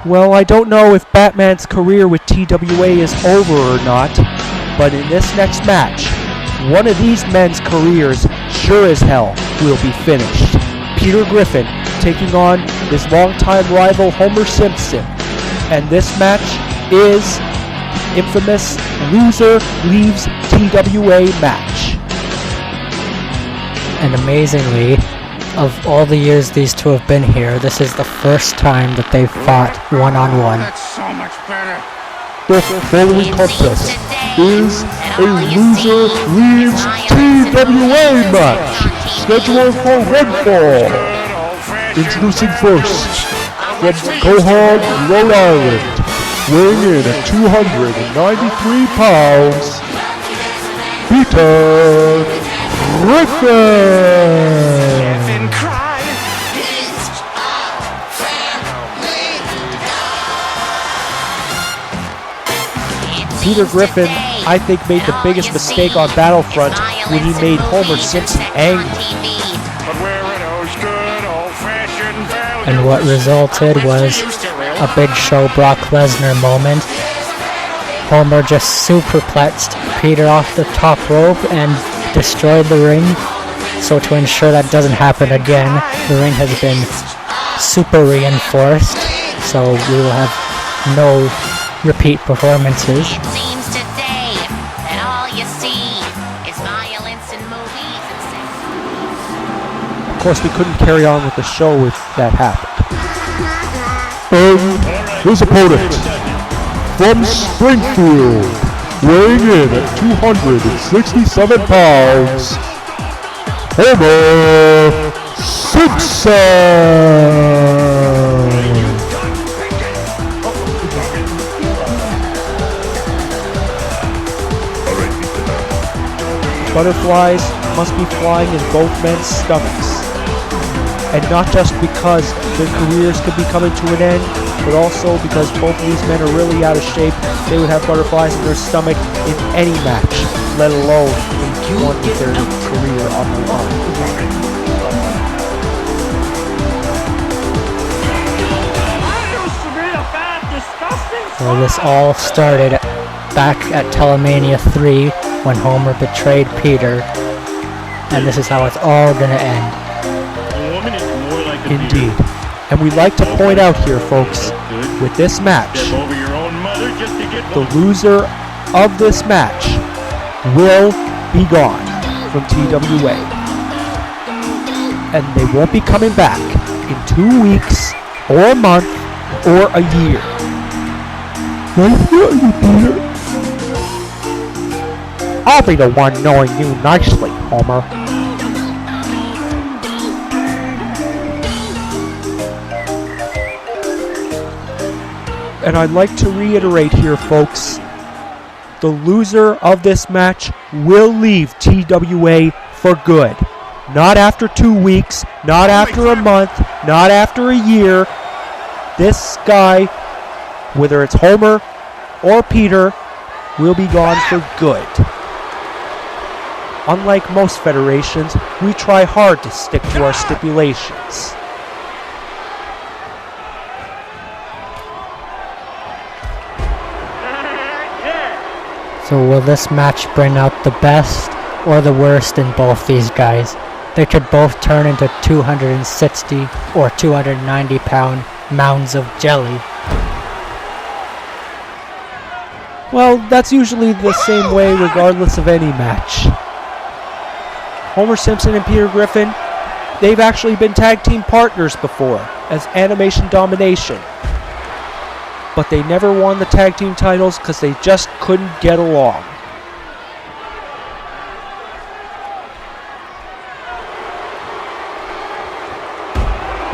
Well, I don't know if Batman's career with TWA is over or not, but in this next match, one of these men's careers sure as hell will be finished. Peter Griffin taking on his longtime rival Homer Simpson, and this match is the infamous Loser Leaves TWA match. And amazingly, of all the years these two have been here, this is the first time that they've fought one-on-one. That's so much better. The following contest is a Loser Leaves TWA match scheduled for one fall. Introducing first, from Cohog, Rhode Island, weighing in at 293 pounds, Peter Griffin. Peter Griffin, I think, made the biggest mistake on Battlefront when he made Homer Simpson angry. And what resulted was a Big Show Brock Lesnar moment. Homer just superplexed Peter off the top rope and destroyed the ring. So to ensure that doesn't happen again, the ring has been super reinforced, so we will have no repeat performances. It seems today that all you see is violence in movies and sex. Of course, we couldn't carry on with the show if that happened. And his opponent, from Springfield, weighing in at 267 pounds, Homer Simpson. Butterflies must be flying in both men's stomachs. And not just because their careers could be coming to an end, but also because both of these men are really out of shape. They would have butterflies in their stomach in any match, let alone in one with their career on the line. Well, this all started back at Telemania 3 when Homer betrayed Peter, and this is how it's all gonna end. Indeed. And we'd like to point out here, folks, with this match, the loser of this match will be gone from TWA. And they won't be coming back in 2 weeks, or a month, or a year. Nice meeting you, Peter. I'll be the one knowing you nicely, Homer. And I'd like to reiterate here, folks, the loser of this match will leave TWA for good. Not after 2 weeks, not after a month, not after a year. This guy, whether it's Homer or Peter, will be gone for good. Unlike most federations, we try hard to stick to our stipulations. So will this match bring out the best or the worst in both these guys? They could both turn into 260 or 290 pound mounds of jelly. Well, that's usually the same way regardless of any match. Homer Simpson and Peter Griffin, they've actually been tag team partners before as Animation Domination. But they never won the tag team titles because they just couldn't get along.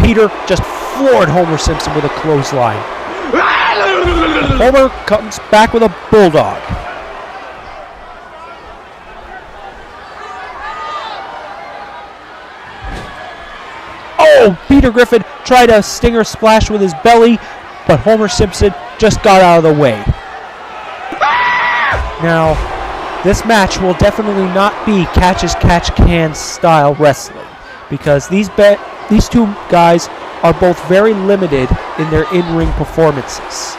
Peter just floored Homer Simpson with a clothesline. Homer comes back with a bulldog. Oh, Peter Griffin tried a stinger splash with his belly, but Homer Simpson just got out of the way. Now, this match will definitely not be catch-as-catch-can style wrestling, because these two guys are both very limited in their in-ring performances.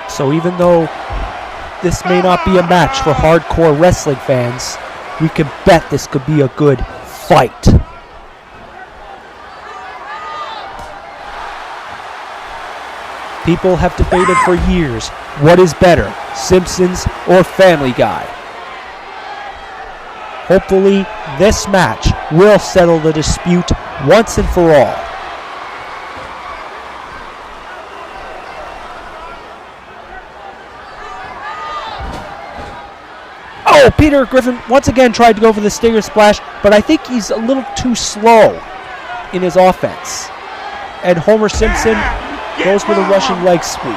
So even though this may not be a match for hardcore wrestling fans, we can bet this could be a good fight. People have debated for years, what is better, Simpsons or Family Guy? Hopefully, this match will settle the dispute once and for all. Oh, Peter Griffin once again tried to go for the Stinger Splash, but I think he's a little too slow in his offense. And Homer Simpson goes for the rushing leg sweep.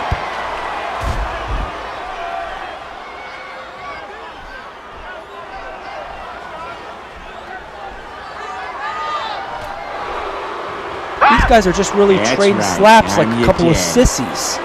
These guys are just really trading slaps like a couple of sissies.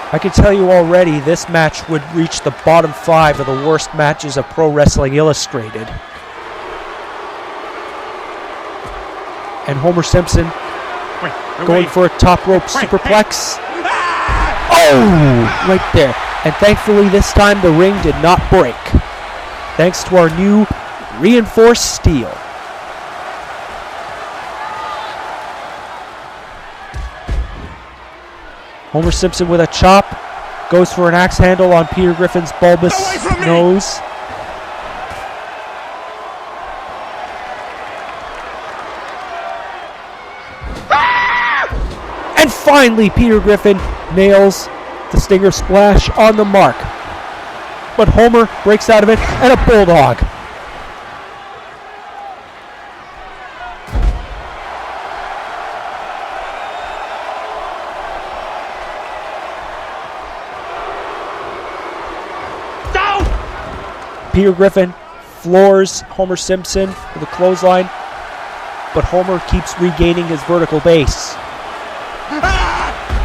I can tell you already, this match would reach the bottom 5 of the worst matches of Pro Wrestling Illustrated. And Homer Simpson going for a top rope superplex. Oh, right there. And thankfully this time the ring did not break, thanks to our new reinforced steel. Homer Simpson with a chop, goes for an axe handle on Peter Griffin's bulbous nose. And finally, Peter Griffin nails the Stinger Splash on the mark. But Homer breaks out of it, and a bulldog. Peter Griffin floors Homer Simpson with a clothesline, but Homer keeps regaining his vertical base.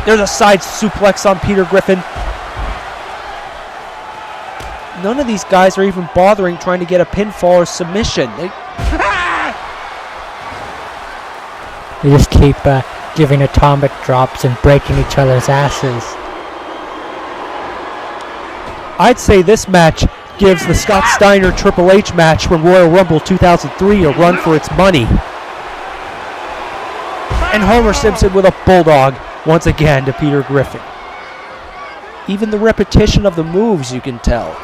There's a side suplex on Peter Griffin. None of these guys are even bothering trying to get a pinfall or submission. They just keep giving atomic drops and breaking each other's asses. I'd say this match gives the Scott Steiner Triple H match from Royal Rumble 2003 a run for its money. And Homer Simpson with a bulldog once again to Peter Griffin. Even the repetition of the moves, you can tell,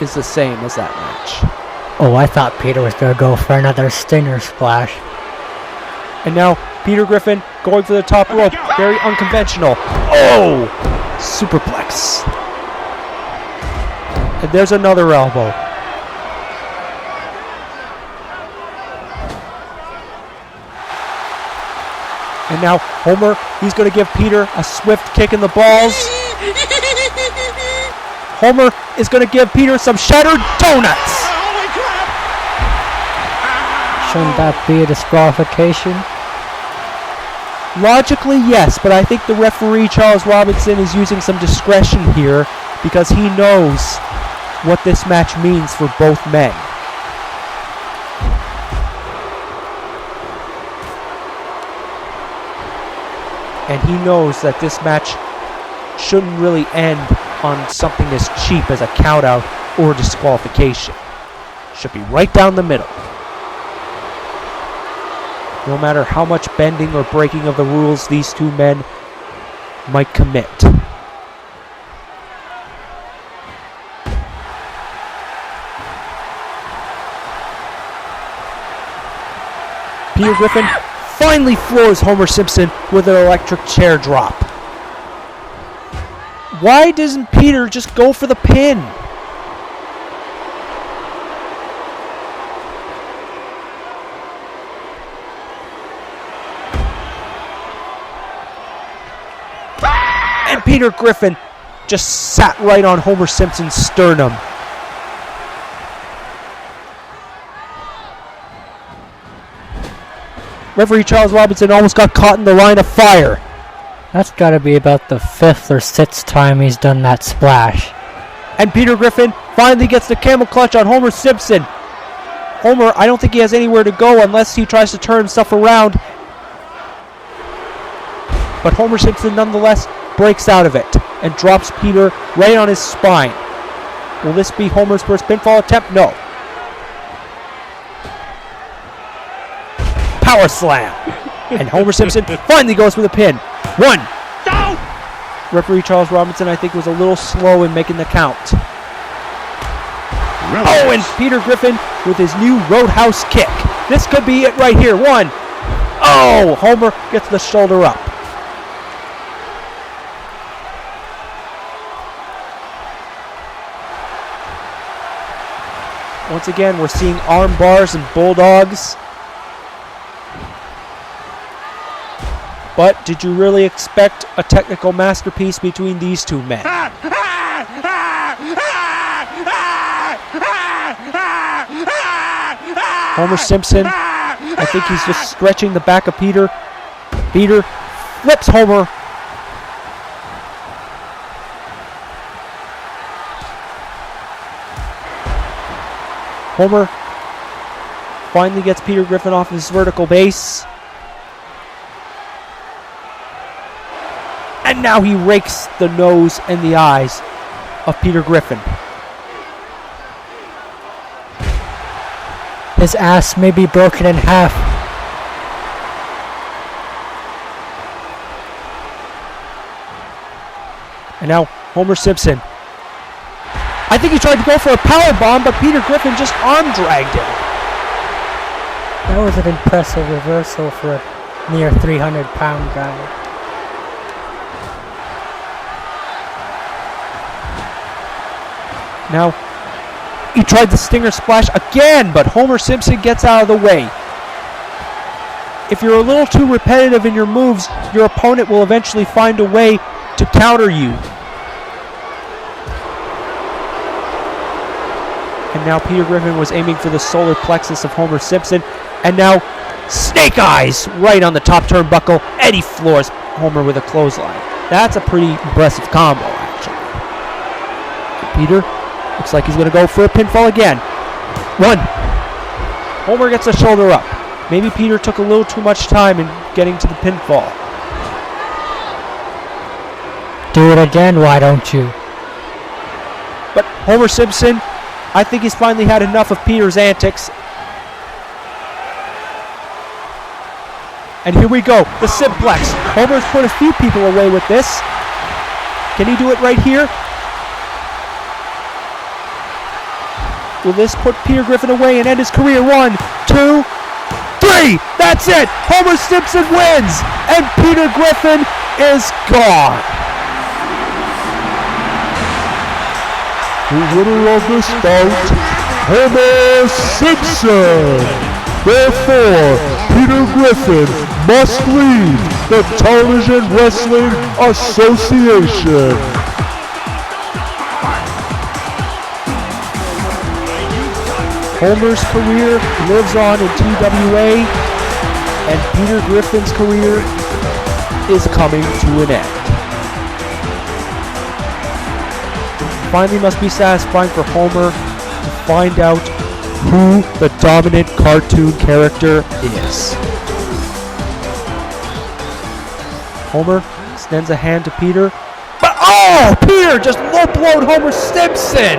is the same as that match. Oh, I thought Peter was going to go for another Stinger Splash. And now Peter Griffin going for the top rope. Very unconventional. Oh! Superplex. And there's another elbow. And now Homer, he's going to give Peter a swift kick in the balls. Homer is going to give Peter some shattered donuts. Shouldn't that be a disqualification? Logically, yes, but I think the referee, Charles Robinson, is using some discretion here because he knows what this match means for both men. And he knows that this match shouldn't really end on something as cheap as a countout or disqualification. Should be right down the middle. No matter how much bending or breaking of the rules these two men might commit. Peter Griffin finally floors Homer Simpson with an electric chair drop. Why doesn't Peter just go for the pin? And Peter Griffin just sat right on Homer Simpson's sternum. Referee Charles Robinson almost got caught in the line of fire. That's gotta be about the 5th or 6th time he's done that splash. And Peter Griffin finally gets the camel clutch on Homer Simpson. Homer, I don't think he has anywhere to go unless he tries to turn himself around. But Homer Simpson nonetheless breaks out of it and drops Peter right on his spine. Will this be Homer's first pinfall attempt? No. Power slam. And Homer Simpson finally goes for the pin. 1. No! Referee Charles Robinson, I think, was a little slow in making the count. Oh, and Peter Griffin with his new Roadhouse kick. This could be it right here. 1. Oh, Homer gets the shoulder up. Once again, we're seeing arm bars and bulldogs. But did you really expect a technical masterpiece between these two men? Homer Simpson, I think he's just stretching the back of Peter. Peter flips Homer. Homer finally gets Peter Griffin off his vertical base. And now he rakes the nose and the eyes of Peter Griffin. His ass may be broken in half. And now Homer Simpson. I think he tried to go for a power bomb, but Peter Griffin just arm dragged him. That was an impressive reversal for a near 300-pound guy. Now, he tried the stinger splash again, but Homer Simpson gets out of the way. If you're a little too repetitive in your moves, your opponent will eventually find a way to counter you. And now Peter Griffin was aiming for the solar plexus of Homer Simpson. And now, snake eyes right on the top turnbuckle. And he floors Homer with a clothesline. That's a pretty impressive combo, actually. Peter looks like he's going to go for a pinfall again. 1. Homer gets a shoulder up. Maybe Peter took a little too much time in getting to the pinfall. Do it again, why don't you? But Homer Simpson, I think he's finally had enough of Peter's antics. And here we go, the simplex. Homer's put a few people away with this. Can he do it right here? Will this put Peter Griffin away and end his career? 1, 2, 3! That's it! Homer Simpson wins! And Peter Griffin is gone! The winner of this bout, Homer Simpson. Therefore, Peter Griffin must leave the Television Wrestling Association. Homer's career lives on in TWA, and Peter Griffin's career is coming to an end. Finally must be satisfying for Homer to find out who the dominant cartoon character is. Homer extends a hand to Peter, but oh! Peter just low-blowed Homer Simpson!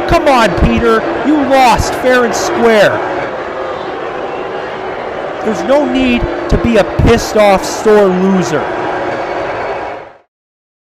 Come on, Peter, you lost fair and square. There's no need to be a pissed-off sore loser.